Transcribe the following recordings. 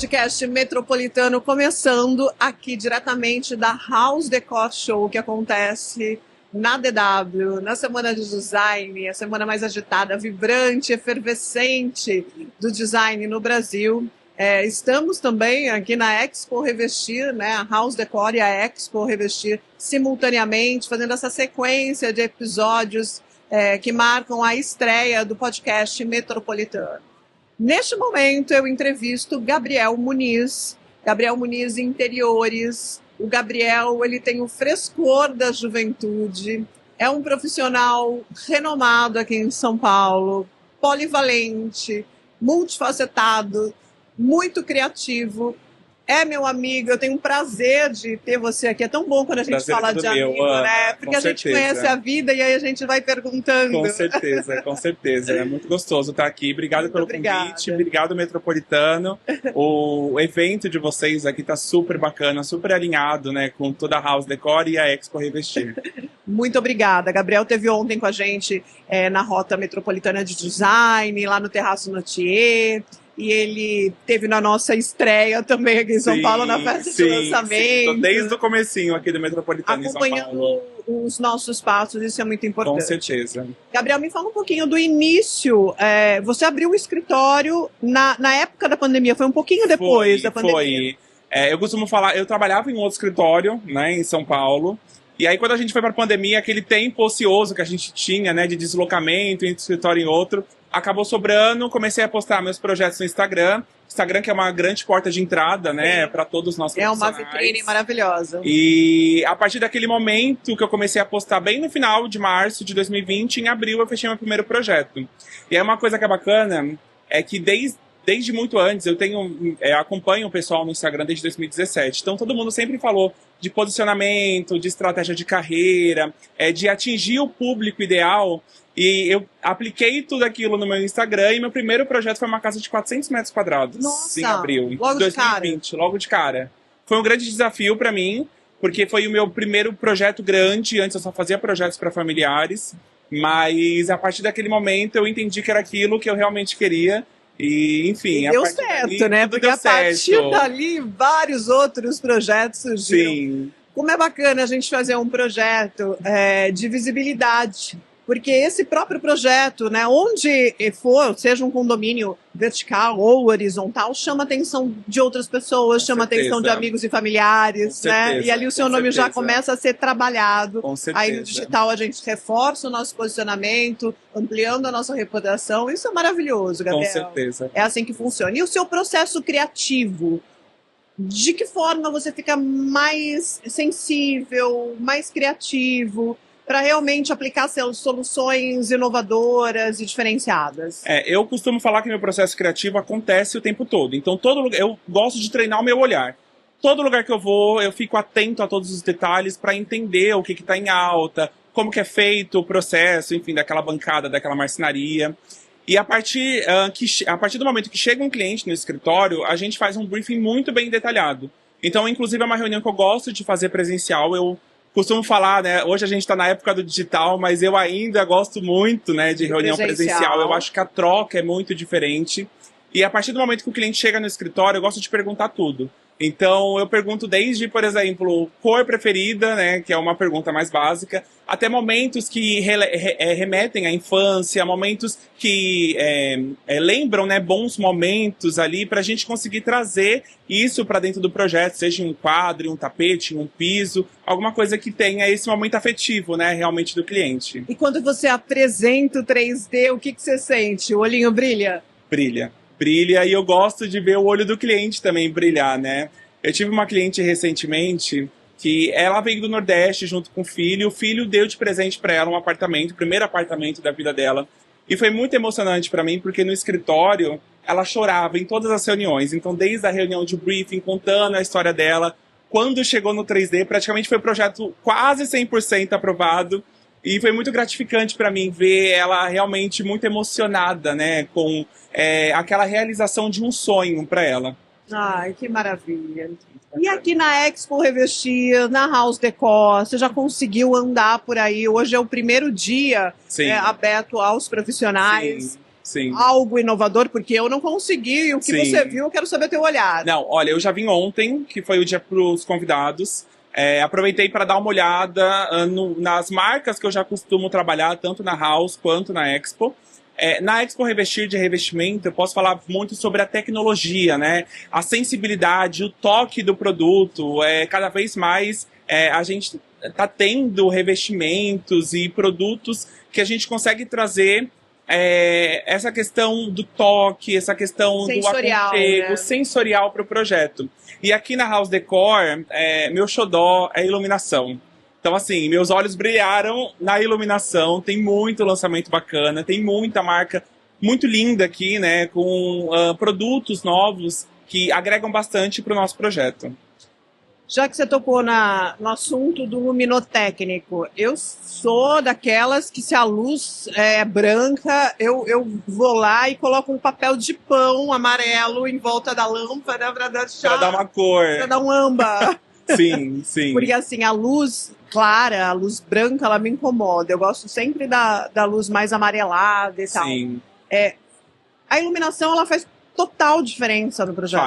Podcast Metropolitano começando aqui diretamente da House Decor Show, que acontece na DW, na Semana de Design, a semana mais agitada, vibrante, efervescente do design no Brasil. Estamos também aqui na Expo Revestir, né, a House Decor e a Expo Revestir simultaneamente, fazendo essa sequência de episódios que marcam a estreia do podcast Metropolitano. Neste momento, eu entrevisto Gabriel Muniz Interiores. O Gabriel, ele tem o frescor da juventude, é um profissional renomado aqui em São Paulo, polivalente, multifacetado, muito criativo. É meu amigo, eu tenho um prazer de ter você aqui. É tão bom quando a gente fala de amigo, né? Porque a gente conhece a vida e aí a gente vai perguntando. Com certeza, com certeza. É muito gostoso estar aqui. Obrigado pelo convite, obrigado Metropolitano. O evento de vocês aqui tá super bacana, super alinhado, né, com toda a House Decor e a Expo Revestir. Muito obrigada. Gabriel teve ontem com a gente na Rota Metropolitana de Design, lá no Terraço Notier. E ele teve na nossa estreia também aqui em São Paulo, na festa de lançamento. Sim. Desde o comecinho aqui do Metropolitano em São Paulo. Acompanhando os nossos passos, isso é muito importante. Com certeza. Gabriel, me fala um pouquinho do início. Você abriu o escritório na época da pandemia, foi um pouquinho depois da pandemia. Eu costumo falar, eu trabalhava em outro escritório, né, em São Paulo. E aí, quando a gente foi para a pandemia, aquele tempo ocioso que a gente tinha, né, de deslocamento entre um escritório e outro, acabou sobrando, comecei a postar meus projetos no Instagram. Instagram que é uma grande porta de entrada, né, para todos nós profissionais. É uma vitrine maravilhosa. E a partir daquele momento que eu comecei a postar bem no final de março de 2020, em abril eu fechei meu primeiro projeto. E aí uma coisa que é bacana é que desde muito antes, eu acompanho o pessoal no Instagram desde 2017. Então, todo mundo sempre falou de posicionamento, de estratégia de carreira, de atingir o público ideal. E eu apliquei tudo aquilo no meu Instagram e meu primeiro projeto foi uma casa de 400 metros quadrados. Nossa, em abril de 2020, logo de cara. Foi um grande desafio para mim, porque foi o meu primeiro projeto grande. Antes eu só fazia projetos para familiares. Mas a partir daquele momento eu entendi que era aquilo que eu realmente queria. E, enfim, deu certo, né? Porque a partir dali, vários outros projetos surgiram. Sim. Como é bacana a gente fazer um projeto de visibilidade. Porque esse próprio projeto, né, onde for, seja um condomínio vertical ou horizontal, chama a atenção de outras pessoas, chama a atenção de amigos e familiares, né? E ali o seu nome já começa a ser trabalhado. Aí no digital a gente reforça o nosso posicionamento, ampliando a nossa reputação. Isso é maravilhoso, Gabriel. Com certeza. É assim que funciona. E o seu processo criativo? De que forma você fica mais sensível, mais criativo, para realmente aplicar soluções inovadoras e diferenciadas? Eu costumo falar que meu processo criativo acontece o tempo todo. Então, eu gosto de treinar o meu olhar. Todo lugar que eu vou, eu fico atento a todos os detalhes para entender o que está em alta, como que é feito o processo, enfim, daquela bancada, daquela marcenaria. E a partir do momento que chega um cliente no escritório, a gente faz um briefing muito bem detalhado. Então, inclusive, é uma reunião que eu gosto de fazer presencial. Eu costumo falar, né? Hoje a gente está na época do digital, mas eu ainda gosto muito, né, de reunião presencial. Eu acho que a troca é muito diferente. E a partir do momento que o cliente chega no escritório, eu gosto de perguntar tudo. Então, eu pergunto desde, por exemplo, cor preferida, né, que é uma pergunta mais básica, até momentos que remetem à infância, momentos que lembram, né, bons momentos ali, para a gente conseguir trazer isso para dentro do projeto, seja em um quadro, em um tapete, em um piso, alguma coisa que tenha esse momento afetivo, né, realmente do cliente. E quando você apresenta o 3D, o que você sente? O olhinho brilha? Brilha, e eu gosto de ver o olho do cliente também brilhar, né? Eu tive uma cliente recentemente que ela veio do Nordeste junto com o filho deu de presente para ela um apartamento, o primeiro apartamento da vida dela, e foi muito emocionante para mim, porque no escritório ela chorava em todas as reuniões, então desde a reunião de briefing, contando a história dela, quando chegou no 3D, praticamente foi um projeto quase 100% aprovado. E foi muito gratificante para mim ver ela realmente muito emocionada, né, com aquela realização de um sonho para ela. Ai, que maravilha. E aqui na Expo Revestir, na House Decor, você já conseguiu andar por aí? Hoje é o primeiro dia aberto aos profissionais. Sim. Sim. algo inovador? Porque eu não consegui, o que Sim. você viu, eu quero saber teu olhar. Não, olha, eu já vim ontem, que foi o dia para os convidados. Aproveitei para dar uma olhada nas marcas que eu já costumo trabalhar, tanto na House quanto na Expo. Na Expo Revestir de Revestimento, eu posso falar muito sobre a tecnologia, né? A sensibilidade, o toque do produto. Cada vez mais a gente está tendo revestimentos e produtos que a gente consegue trazer essa questão do toque, essa questão Sensorial, do aconchego, né? sensorial para o projeto. E aqui na House Decor, meu xodó é iluminação. Então, assim, meus olhos brilharam na iluminação, tem muito lançamento bacana, tem muita marca muito linda aqui, né, com produtos novos que agregam bastante para o nosso projeto. Já que você tocou no assunto do luminotécnico, eu sou daquelas que se a luz é branca, eu vou lá e coloco um papel de pão amarelo em volta da lâmpada para dar uma cor. Para dar um âmbar. Sim, sim. Porque assim, a luz clara, a luz branca, ela me incomoda. Eu gosto sempre da luz mais amarelada e tal. Sim. A iluminação, ela faz total diferença no projeto.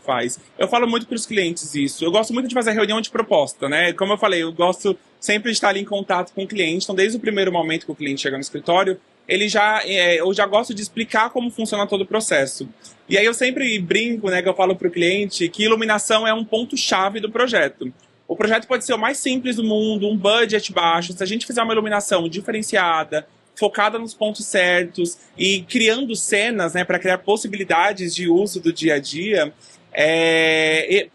Faz. Eu falo muito para os clientes isso. Eu gosto muito de fazer reunião de proposta, né? Como eu falei, eu gosto sempre de estar ali em contato com o cliente. Então, desde o primeiro momento que o cliente chega no escritório, eu já gosto de explicar como funciona todo o processo. E aí eu sempre brinco, né, que eu falo para o cliente que iluminação é um ponto-chave do projeto. O projeto pode ser o mais simples do mundo, um budget baixo. Se a gente fizer uma iluminação diferenciada, focada nos pontos certos e criando cenas, né, para criar possibilidades de uso do dia a dia,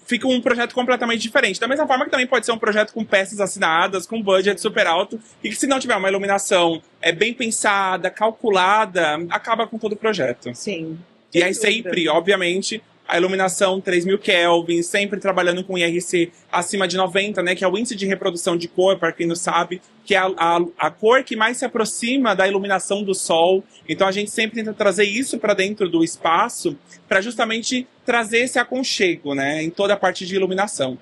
fica um projeto completamente diferente. Da mesma forma que também pode ser um projeto com peças assinadas, com budget super alto, e que se não tiver uma iluminação bem pensada, calculada, acaba com todo o projeto. Sim. E aí sempre, obviamente, a iluminação 3000 Kelvin, sempre trabalhando com IRC acima de 90, né, que é o índice de reprodução de cor, para quem não sabe, que é a cor que mais se aproxima da iluminação do sol. Então a gente sempre tenta trazer isso para dentro do espaço, para justamente trazer esse aconchego, né, em toda a parte de iluminação.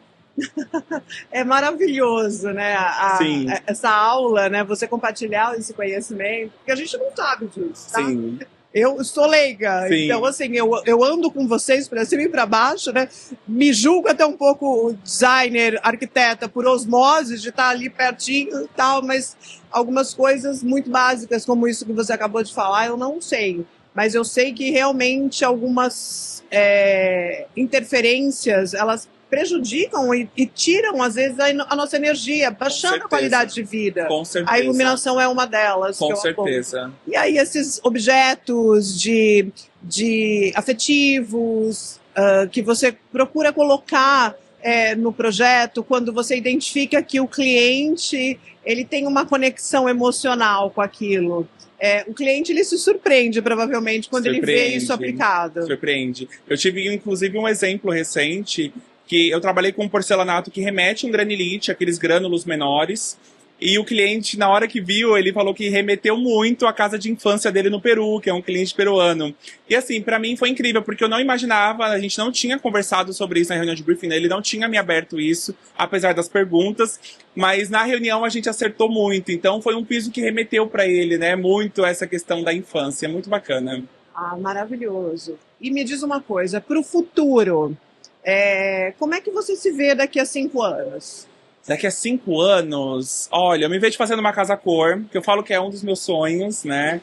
É maravilhoso, né? Sim. Essa aula, né? Você compartilhar esse conhecimento, porque a gente não sabe disso, tá? Sim. Eu sou leiga, Sim. então assim, eu ando com vocês para cima e para baixo, né? Me julgo até um pouco designer, arquiteta, por osmose, de estar ali pertinho e tal, mas algumas coisas muito básicas, como isso que você acabou de falar, eu não sei. Mas eu sei que realmente algumas interferências, elas prejudicam e tiram, às vezes, a nossa energia, baixando a qualidade de vida. Com certeza. A iluminação é uma delas. Com certeza. E aí esses objetos de afetivos que você procura colocar no projeto, quando você identifica que o cliente ele tem uma conexão emocional com aquilo. O cliente ele se surpreende, provavelmente, quando ele vê isso aplicado. Surpreende. Eu tive, inclusive, um exemplo recente que eu trabalhei com um porcelanato que remete um granilite, aqueles grânulos menores, e o cliente, na hora que viu, ele falou que remeteu muito à casa de infância dele no Peru, que é um cliente peruano. E assim, pra mim foi incrível, porque eu não imaginava, a gente não tinha conversado sobre isso na reunião de briefing, ele não tinha me aberto isso, apesar das perguntas, mas na reunião a gente acertou muito, então foi um piso que remeteu pra ele, né, muito essa questão da infância, muito bacana. Ah, maravilhoso. E me diz uma coisa, pro futuro, como é que você se vê daqui a 5 anos? Daqui a 5 anos, olha, eu me vejo fazendo uma casa cor, que eu falo que é um dos meus sonhos, né?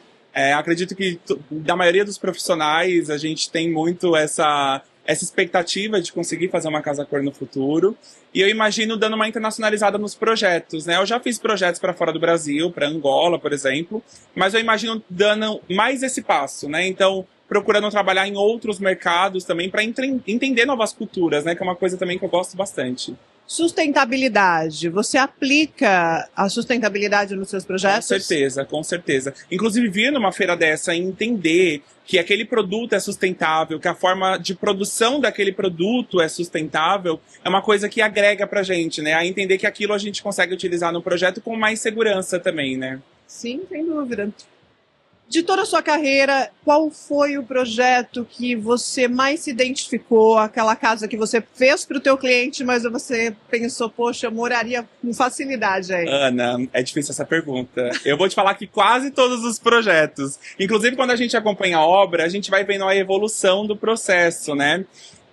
Acredito que da maioria dos profissionais a gente tem muito essa expectativa de conseguir fazer uma casa cor no futuro. E eu imagino dando uma internacionalizada nos projetos, né? Eu já fiz projetos para fora do Brasil, para Angola, por exemplo, mas eu imagino dando mais esse passo, né? Então, procurando trabalhar em outros mercados também para entender novas culturas, né? Que é uma coisa também que eu gosto bastante. Sustentabilidade. Você aplica a sustentabilidade nos seus projetos? Com certeza. Inclusive, vir numa feira dessa e entender que aquele produto é sustentável, que a forma de produção daquele produto é sustentável, é uma coisa que agrega pra gente, né? A entender que aquilo a gente consegue utilizar no projeto com mais segurança também, né? Sim, sem dúvida. De toda a sua carreira, qual foi o projeto que você mais se identificou? Aquela casa que você fez para o teu cliente, mas você pensou, poxa, eu moraria com facilidade aí. Ana, é difícil essa pergunta. Eu vou te falar que quase todos os projetos, inclusive quando a gente acompanha a obra, a gente vai vendo a evolução do processo, né?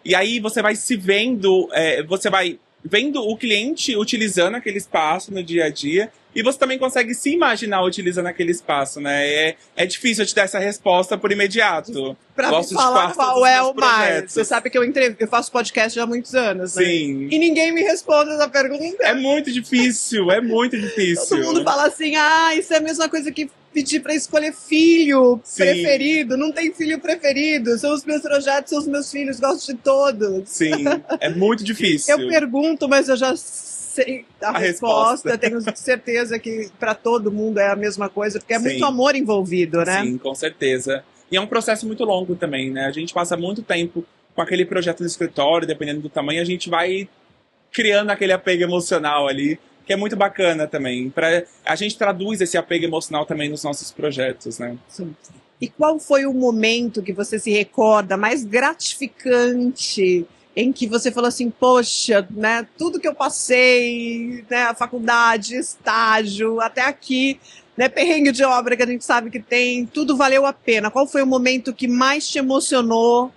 E aí você vai se vendo, você vai vendo o cliente utilizando aquele espaço no dia a dia, e você também consegue se imaginar utilizando aquele espaço, né? É difícil eu te dar essa resposta por imediato. Pra me falar qual é o mais. Você sabe que eu faço podcast já há muitos anos, né? Sim. E ninguém me responde essa pergunta. É muito difícil, é muito difícil. Todo mundo fala assim, isso é a mesma coisa que pedir pra escolher filho preferido. Não tem filho preferido. São os meus projetos, são os meus filhos, gosto de todos. Sim, é muito difícil. Eu pergunto, mas eu já sei a resposta. Tenho certeza que para todo mundo é a mesma coisa, porque é muito amor envolvido, né? Sim, com certeza. E é um processo muito longo também, né? A gente passa muito tempo com aquele projeto no escritório, dependendo do tamanho, a gente vai criando aquele apego emocional ali, que é muito bacana também. A gente traduz esse apego emocional também nos nossos projetos, né? Sim. E qual foi o momento que você se recorda mais gratificante em que você falou assim, poxa, né, tudo que eu passei, né, a faculdade, estágio, até aqui, né, perrengue de obra que a gente sabe que tem, tudo valeu a pena. Qual foi o momento que mais te emocionou?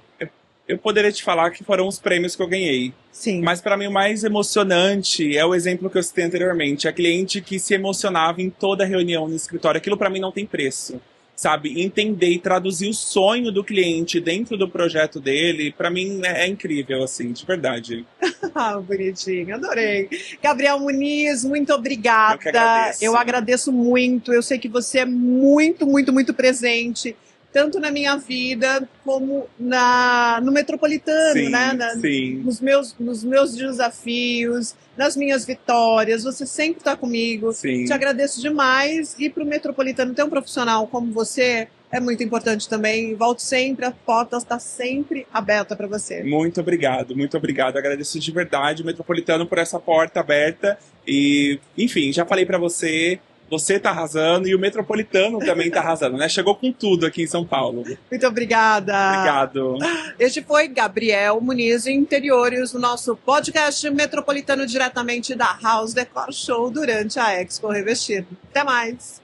Eu poderia te falar que foram os prêmios que eu ganhei. Sim. Mas para mim o mais emocionante é o exemplo que eu citei anteriormente. A cliente que se emocionava em toda reunião no escritório. Aquilo para mim não tem preço. Sabe, entender e traduzir o sonho do cliente dentro do projeto dele, pra mim é incrível, assim, de verdade. Bonitinho, adorei. Gabriel Muniz, muito obrigada. Eu agradeço muito. Eu sei que você é muito, muito, muito presente, tanto na minha vida como no Metropolitano, sim, né? Sim. Nos meus desafios, nas minhas vitórias. Você sempre está comigo. Sim. Te agradeço demais. E para o Metropolitano ter um profissional como você é muito importante também. Volte sempre, a porta está sempre aberta para você. Muito obrigado, muito obrigado. Agradeço de verdade o Metropolitano por essa porta aberta. E, enfim, já falei para você. Você tá arrasando e o Metropolitano também tá arrasando, né? Chegou com tudo aqui em São Paulo. Muito obrigada. Obrigado. Este foi Gabriel Muniz, Interiores, no nosso podcast Metropolitano, diretamente da House Decor Show durante a Expo Revestir. Até mais.